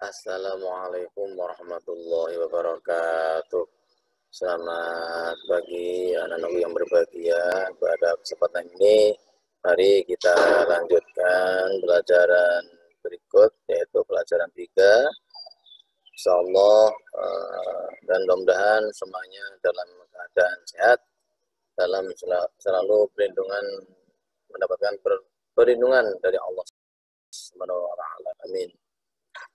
Assalamualaikum warahmatullahi wabarakatuh. Selamat pagi anak-anakku yang berbahagia. Pada kesempatan ini, mari kita lanjutkan pelajaran berikut, yaitu pelajaran 3. Insyaallah, dan mudah-mudahan semuanya dalam keadaan sehat, dalam selalu perlindungan, mendapatkan perlindungan dari Allah Subhanahu wa taala. Amin.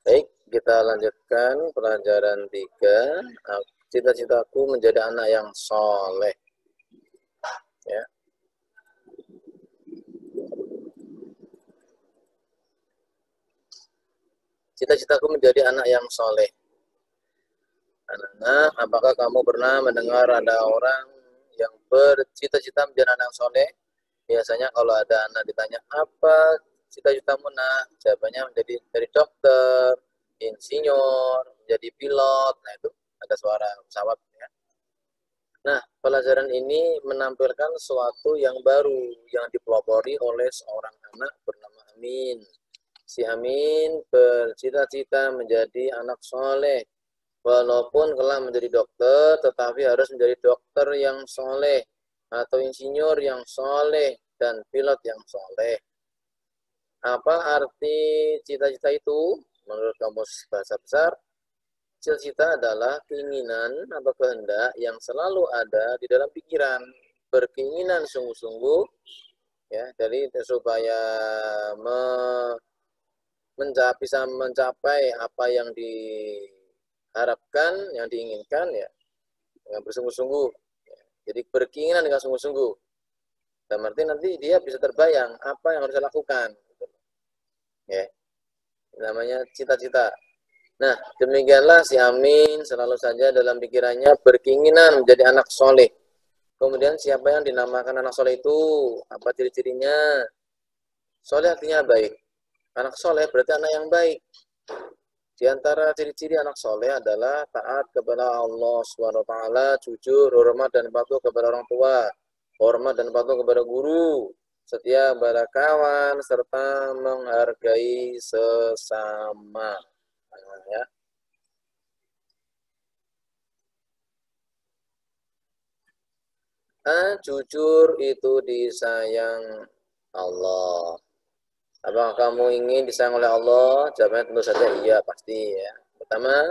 Baik, kita lanjutkan pelajaran 3. Cita-citaku menjadi anak yang soleh. Ya. Cita-citaku menjadi anak yang soleh. Anak-anak, apakah kamu pernah mendengar ada orang yang bercita-cita menjadi anak yang soleh? Biasanya kalau ada anak ditanya, apa cita-citamu nak? Jawabannya menjadi dari dokter, insinyur, menjadi pilot. Nah itu ada suara pesawat. Ya. Nah, pelajaran ini menampilkan sesuatu yang baru yang dipelopori oleh seorang anak bernama Amin. Si Amin bercita-cita menjadi anak soleh. Walaupun kelak menjadi dokter, tetapi harus menjadi dokter yang soleh, atau insinyur yang soleh, dan pilot yang soleh. Apa arti cita-cita itu? Menurut kamus bahasa besar, cita-cita adalah keinginan atau kehendak yang selalu ada di dalam pikiran, berkeinginan sungguh-sungguh, ya, jadi supaya bisa mencapai apa yang diharapkan, yang diinginkan, ya, dengan bersungguh-sungguh. Ya. Jadi berkeinginan dengan sungguh-sungguh. Dan arti nanti dia bisa terbayang apa yang harus dilakukan. Ya, namanya cita-cita. Nah, demikianlah si Amin selalu saja dalam pikirannya berkeinginan menjadi anak soleh. Kemudian siapa yang dinamakan anak soleh itu? Apa ciri-cirinya? Soleh artinya baik. Anak soleh berarti anak yang baik. Di antara ciri-ciri anak soleh adalah taat kepada Allah SWT, jujur, hormat dan patuh kepada orang tua, hormat dan patuh kepada guru, setia kepada kawan, serta menghargai sesama. Nah, ya. Jujur itu disayang Allah. Apakah kamu ingin disayang oleh Allah? Jawabannya tentu saja iya, pasti ya. Pertama,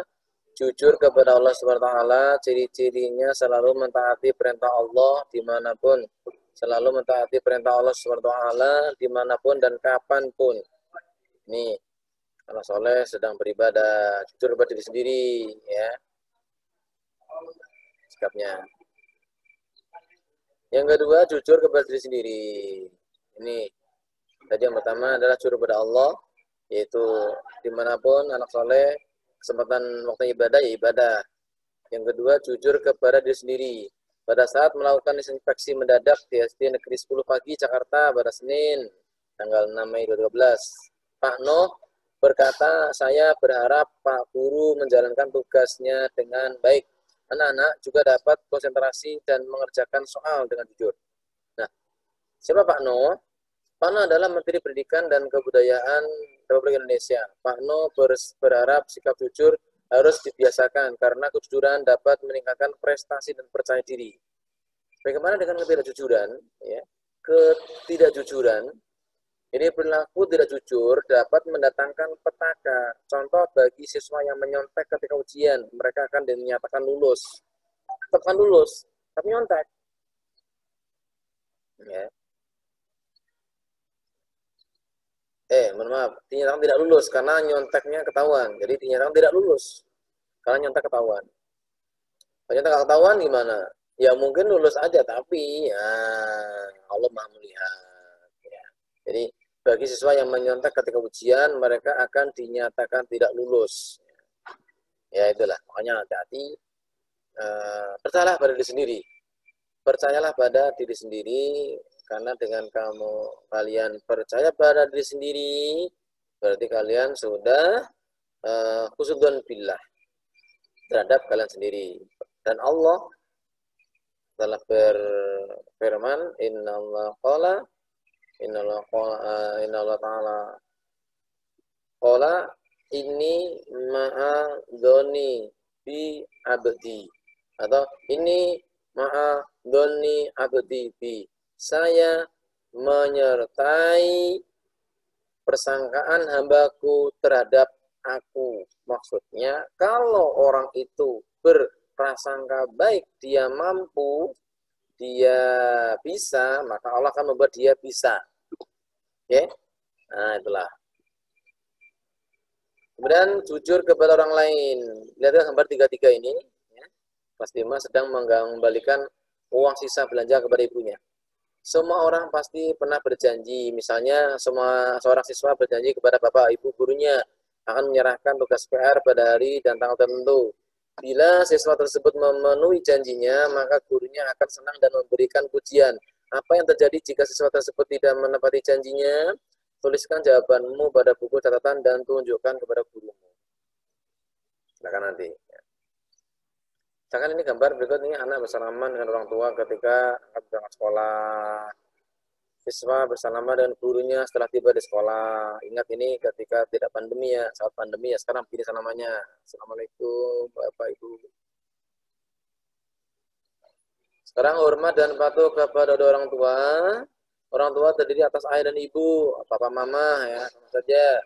jujur kepada Allah SWT, ciri-cirinya selalu mentaati perintah Allah dimanapun. Selalu mentaati perintah Allah SWT dimanapun dan kapanpun. Ini, anak soleh sedang beribadah, jujur kepada diri sendiri, ya. Sikapnya. Yang kedua, jujur kepada diri sendiri. Ini, tadi yang pertama adalah jujur kepada Allah, yaitu dimanapun anak soleh, kesempatan waktu ibadah ya ibadah. Yang kedua, jujur kepada diri sendiri. Pada saat melakukan inspeksi mendadak di SD Negeri 10 pagi Jakarta pada Senin, tanggal 6 Mei 2012, Pak Noh berkata, saya berharap Pak Guru menjalankan tugasnya dengan baik. Anak-anak juga dapat konsentrasi dan mengerjakan soal dengan jujur. Nah, siapa Pak Noh? Pak Noh adalah Menteri Pendidikan dan Kebudayaan Republik Indonesia. Pak Noh berharap sikap jujur harus dibiasakan karena kejujuran dapat meningkatkan prestasi dan percaya diri. Bagaimana dengan ketidakjujuran? Ya, ketidakjujuran, ini perilaku tidak jujur dapat mendatangkan petaka. Contoh bagi siswa yang menyontek ketika ujian, mereka akan dinyatakan lulus. Tekan lulus, tapi nyontek. Ya. Mohon maaf, dinyatakan tidak lulus karena nyonteknya ketahuan. Jadi dinyatakan tidak lulus karena nyontek ketahuan. Kalau nyontek ketahuan gimana? Ya mungkin lulus aja, tapi ya Allah Maha melihat. Ya. Jadi bagi siswa yang menyontek ketika ujian, mereka akan dinyatakan tidak lulus. Ya itulah, makanya hati-hati. Percayalah pada diri sendiri. Percayalah pada diri sendiri, karena dengan kalian percaya pada diri sendiri, berarti kalian sudah khusnudon billah terhadap kalian sendiri. Dan Allah telah berfirman, Inna Allah ta'ala qala ini ma'a doni bi abdi, atau ini ma'a doni abdi bi, saya menyertai persangkaan hambaku terhadap aku. Maksudnya kalau orang itu berprasangka baik, dia mampu, dia bisa, maka Allah akan membuat dia bisa. Oke? Nah, itulah. Kemudian jujur kepada orang lain. Lihat gambar 33 ini. Ya. Kelas 5 sedang mengembalikan uang sisa belanja kepada ibunya. Semua orang pasti pernah berjanji, misalnya seorang siswa berjanji kepada bapak ibu gurunya akan menyerahkan tugas PR pada hari dan tanggal tertentu. Bila siswa tersebut memenuhi janjinya, maka gurunya akan senang dan memberikan pujian. Apa yang terjadi jika siswa tersebut tidak menepati janjinya? Tuliskan jawabanmu pada buku catatan dan tunjukkan kepada gurumu. Silakan nanti. Misalkan ini gambar berikut ini anak bersalaman dengan orang tua ketika akan berangkat sekolah. Siswa bersalaman dengan gurunya setelah tiba di sekolah. Ingat ini ketika tidak pandemi ya, saat pandemi ya sekarang pilih salamannya. Assalamualaikum Bapak Ibu. Sekarang hormat dan patuh kepada orang tua. Orang tua terdiri atas ayah dan ibu, papa mama ya, sama saja.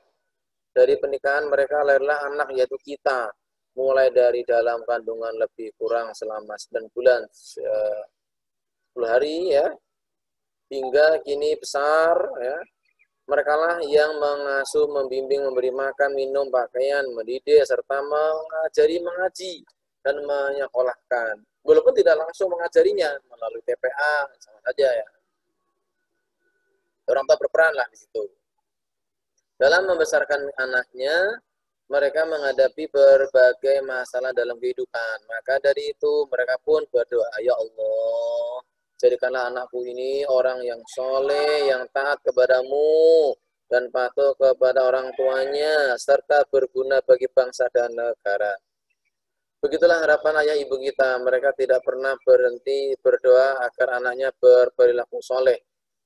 Dari pernikahan mereka lahirlah anak yaitu kita. Mulai dari dalam kandungan lebih kurang selama 9 bulan 10 hari ya, hingga kini besar ya. Mereka lah yang mengasuh, membimbing, memberi makan, minum, pakaian, mendidik, serta mengajari mengaji dan menyekolahkan. Walaupun tidak langsung mengajarinya melalui TPA, sama saja ya. Orang tua berperan lah di situ. Dalam membesarkan anaknya, mereka menghadapi berbagai masalah dalam kehidupan. Maka dari itu mereka pun berdoa, ya Allah, jadikanlah anakku ini orang yang soleh, yang taat kepadamu, dan patuh kepada orang tuanya, serta berguna bagi bangsa dan negara. Begitulah harapan ayah ibu kita. Mereka tidak pernah berhenti berdoa agar anaknya berperilaku soleh.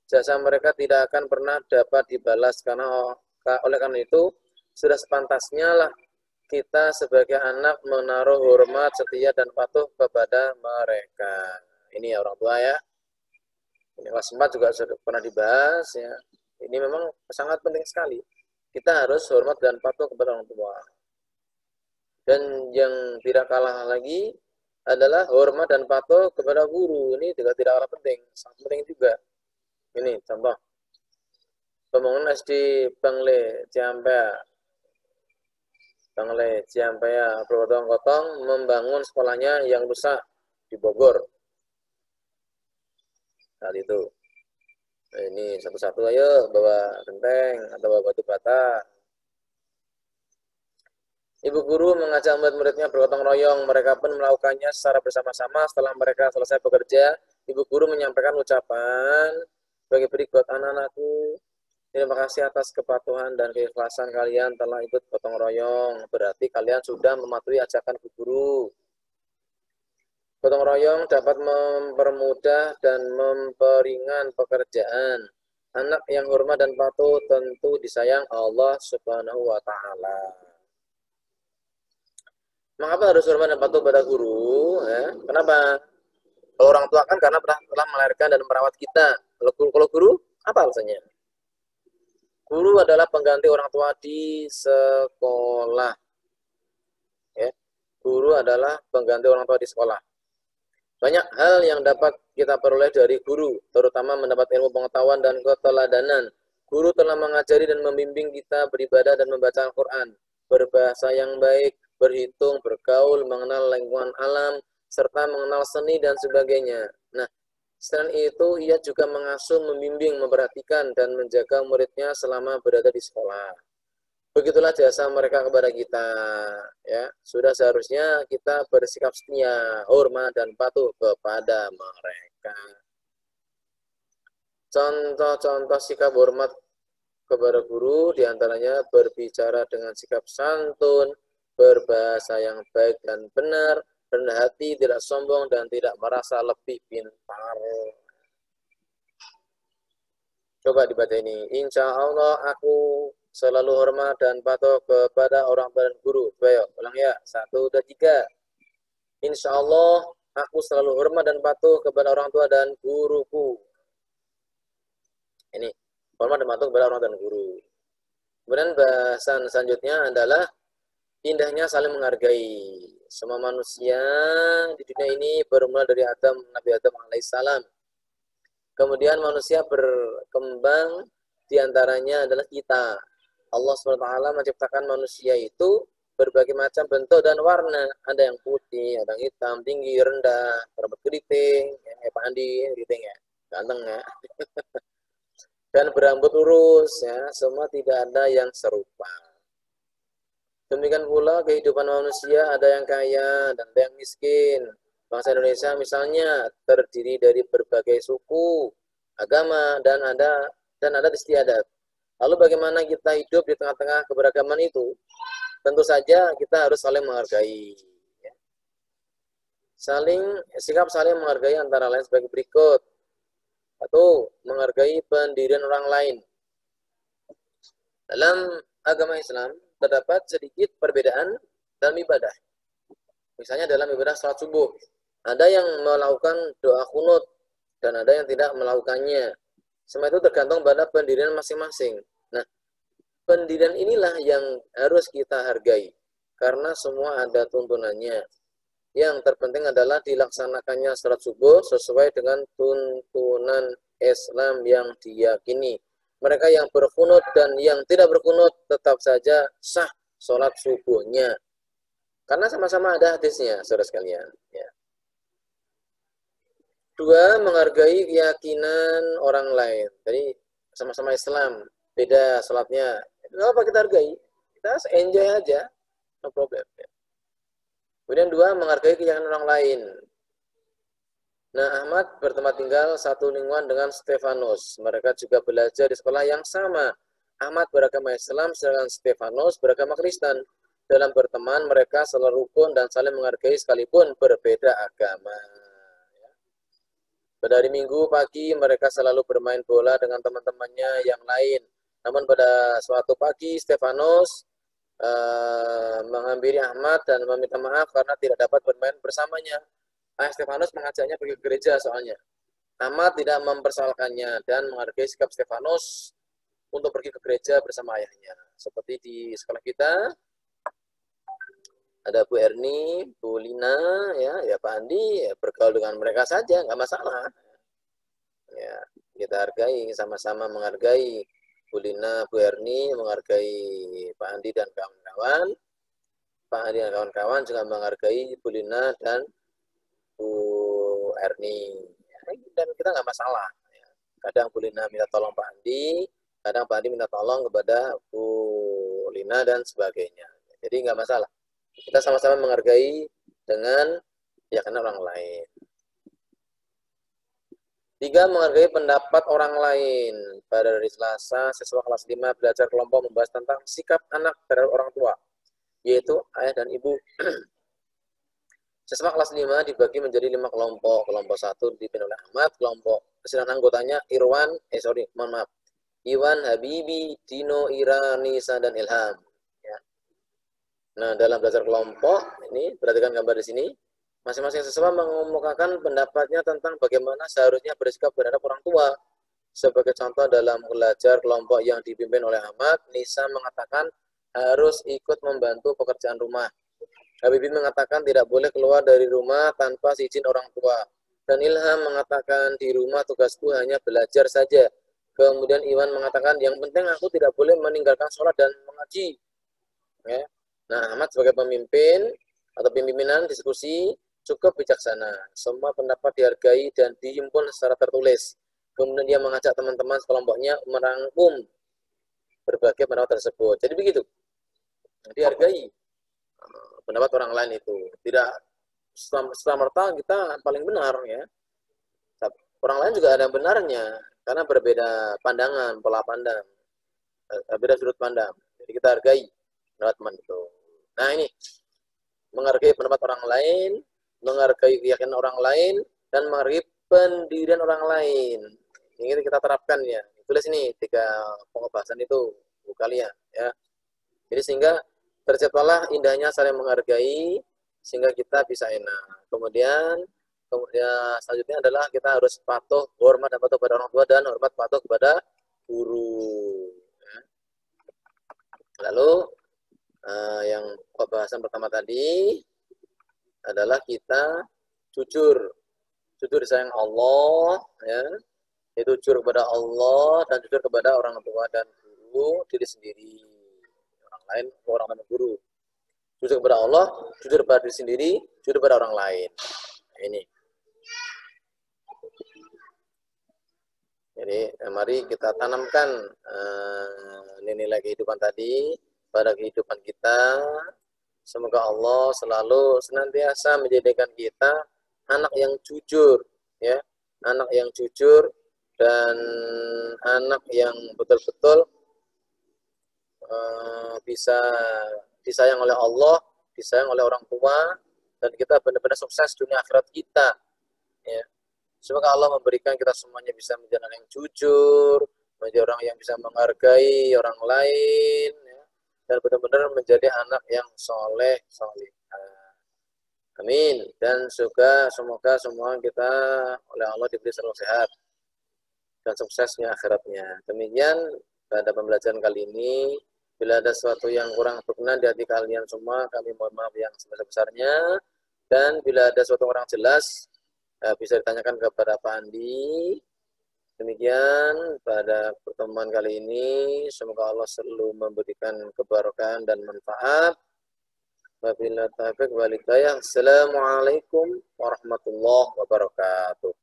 Jasa mereka tidak akan pernah dapat dibalas oleh karena itu sudah sepantasnya lah kita sebagai anak menaruh hormat, setia, dan patuh kepada mereka. Ini ya orang tua ya. Ini kelas 4 juga sudah pernah dibahas ya. Ini memang sangat penting sekali. Kita harus hormat dan patuh kepada orang tua. Dan yang tidak kalah lagi adalah hormat dan patuh kepada guru. Ini juga tidak kalah penting, sangat penting juga. Ini contoh. Pembangunan SD Bangle Ciampea bergotong-gotong membangun sekolahnya yang rusak di Bogor. Saat itu. Nah, ini satu-satu ayo bawa genteng atau bawa batu bata. Ibu guru mengajak murid-muridnya bergotong royong. Mereka pun melakukannya secara bersama-sama. Setelah mereka selesai bekerja, ibu guru menyampaikan ucapan sebagai berikut, anak-anakku, terima kasih atas kepatuhan dan keikhlasan kalian telah ikut gotong royong. Berarti kalian sudah mematuhi ajakan ibu guru. Gotong royong dapat mempermudah dan memperingan pekerjaan. Anak yang hormat dan patuh tentu disayang Allah Subhanahu wa Ta'ala. Mengapa harus hormat dan patuh pada guru? Ya, kenapa? Kalau orang tua kan karena telah melahirkan dan merawat kita. Kalau guru, apa alasannya? Guru adalah pengganti orang tua di sekolah. Ya, guru adalah pengganti orang tua di sekolah. Banyak hal yang dapat kita peroleh dari guru, terutama mendapat ilmu pengetahuan dan keteladanan. Guru telah mengajari dan membimbing kita beribadah dan membaca Al-Quran, berbahasa yang baik, berhitung, bergaul, mengenal lingkungan alam, serta mengenal seni dan sebagainya. Nah, selain itu, ia juga mengasuh, membimbing, memperhatikan, dan menjaga muridnya selama berada di sekolah. Begitulah jasa mereka kepada kita. Ya, sudah seharusnya kita bersikap setia, hormat, dan patuh kepada mereka. Contoh-contoh sikap hormat kepada guru diantaranya berbicara dengan sikap santun, berbahasa yang baik dan benar, rendah hati, tidak sombong, dan tidak merasa lebih pintar. Coba dibaca ini. Insya Allah aku selalu hormat dan patuh kepada orang tua dan guru. Coba yuk, ulang ya. 1, 2, 3. Insya Allah, aku selalu hormat dan patuh kepada orang tua dan guruku. Ini, hormat dan patuh kepada orang tua dan guru. Kemudian bahasan selanjutnya adalah indahnya saling menghargai. Semua manusia di dunia ini bermula dari Nabi Adam alaihissalam. Kemudian manusia berkembang, diantaranya adalah kita. Allah SWT menciptakan manusia itu berbagai macam bentuk dan warna. Ada yang putih, ada yang hitam, tinggi, rendah, rambut keriting, ya, Pak Andi, keriting ya, ganteng ya. Dan berambut lurus, ya, semua tidak ada yang serupa. Demikian pula kehidupan manusia, ada yang kaya dan ada yang miskin. Bangsa Indonesia misalnya terdiri dari berbagai suku, agama, dan ada istiadat. Lalu bagaimana kita hidup di tengah-tengah keberagaman itu? Tentu saja kita harus saling menghargai. Sikap saling menghargai antara lain sebagai berikut. Atau menghargai pendirian orang lain. Dalam agama Islam terdapat sedikit perbedaan dalam ibadah. Misalnya dalam ibadah salat subuh, ada yang melakukan doa kunut dan ada yang tidak melakukannya. Semua itu tergantung pada pendirian masing-masing. Nah, pendirian inilah yang harus kita hargai karena semua ada tuntunannya. Yang terpenting adalah dilaksanakannya salat subuh sesuai dengan tuntunan Islam yang diyakini. Mereka yang berkunut dan yang tidak berkunut tetap saja sah salat subuhnya. Karena sama-sama ada hadisnya, saudara sekalian. Ya. 2, menghargai keyakinan orang lain. Jadi sama-sama Islam, beda salatnya. Tidak apa kita hargai. Kita enjoy aja, no problem. Ya. Kemudian 2, menghargai keyakinan orang lain. Nah, Ahmad bertempat tinggal satu lingkungan dengan Stefanus. Mereka juga belajar di sekolah yang sama. Ahmad beragama Islam, sedangkan Stefanus beragama Kristen. Dalam berteman, mereka selalu rukun dan saling menghargai sekalipun berbeda agama. Pada hari Minggu pagi, mereka selalu bermain bola dengan teman-temannya yang lain. Namun pada suatu pagi, Stefanus menghampiri Ahmad dan meminta maaf karena tidak dapat bermain bersamanya. Stefanus mengajaknya pergi ke gereja soalnya. Ahmad tidak mempersoalkannya dan menghargai sikap Stefanus untuk pergi ke gereja bersama ayahnya. Seperti di sekolah kita, ada Bu Erni, Bu Lina, ya Pak Andi, ya bergaul dengan mereka saja, nggak masalah. Ya, kita hargai, sama-sama menghargai. Bu Lina, Bu Erni menghargai Pak Andi dan kawan-kawan. Pak Andi dan kawan-kawan juga menghargai Bu Lina dan Bu Erni. Dan kita nggak masalah. Kadang Bu Lina minta tolong Pak Andi, kadang Pak Andi minta tolong kepada Bu Lina dan sebagainya. Jadi nggak masalah. Kita sama-sama menghargai dengan keyakinan orang lain. 3, menghargai pendapat orang lain. Pada hari Selasa, siswa kelas 5 belajar kelompok membahas tentang sikap anak terhadap orang tua, yaitu ayah dan ibu. Siswa kelas 5 dibagi menjadi 5 kelompok. Kelompok 1 dipimpin oleh Ahmad, kelompok keseluruhan anggotanya Iwan, Habibi, Dino, Ira, Nisa, dan Ilham. Ya. Nah, dalam belajar kelompok, ini perhatikan gambar di sini. Masing-masing siswa mengemukakan pendapatnya tentang bagaimana seharusnya bersikap terhadap orang tua. Sebagai contoh dalam belajar kelompok yang dipimpin oleh Ahmad, Nisa mengatakan harus ikut membantu pekerjaan rumah. Habibie mengatakan tidak boleh keluar dari rumah tanpa izin orang tua. Dan Ilham mengatakan di rumah tugasku hanya belajar saja. Kemudian Iwan mengatakan yang penting aku tidak boleh meninggalkan sholat dan mengaji. Ya. Nah, Ahmad sebagai pemimpin atau pimpinan diskusi cukup bijaksana. Semua pendapat dihargai dan dihimpun secara tertulis. Kemudian dia mengajak teman-teman sekelompoknya merangkum berbagai pendapat tersebut. Jadi begitu. Dihargai pendapat orang lain itu. Tidak serta-merta kita paling benar ya. Orang lain juga ada benarnya karena berbeda pandangan, pola pandang. Beda sudut pandang. Jadi kita hargai pendapat teman itu. Nah, ini menghargai pendapat orang lain, menghargai keyakinan orang lain, dan menghargai pendirian orang lain. Ini kita terapkan ya. Tulis ini 3 pokok bahasan itu. kalian ya. Jadi sehingga terciptalah indahnya saling menghargai sehingga kita bisa enak. Kemudian selanjutnya adalah kita harus patuh, hormat dan patuh pada orang tua dan hormat patuh kepada guru. Ya. Lalu yang pembahasan pertama tadi adalah kita jujur disayang Allah, ya, itu jujur kepada Allah dan jujur kepada orang tua dan guru, diri sendiri, orang lain guru. Jujur kepada Allah, jujur kepada diri sendiri, jujur kepada orang lain. Nah, ini. Jadi mari kita tanamkan nilai kehidupan tadi pada kehidupan kita. Semoga Allah selalu senantiasa menjadikan kita anak yang jujur, ya, anak yang jujur dan anak yang betul-betul bisa disayang oleh Allah, disayang oleh orang tua, dan kita benar-benar sukses dunia akhirat kita. Ya. Semoga Allah memberikan kita semuanya bisa menjadi orang yang jujur, menjadi orang yang bisa menghargai orang lain, ya, dan benar-benar menjadi anak yang soleh, solehah. Amin. Dan semoga semua kita oleh Allah diberi selalu sehat dan suksesnya akhiratnya. Demikian pada pembelajaran kali ini. Bila ada sesuatu yang kurang berkenan di hati kalian semua, kami mohon maaf yang sebesar-besarnya. Dan bila ada sesuatu orang jelas, bisa ditanyakan kepada Pak Andi. Demikian pada pertemuan kali ini. Semoga Allah selalu memberikan keberkahan dan manfaat. Wabillahi taufiq wal hidayah. Assalamualaikum warahmatullahi wabarakatuh.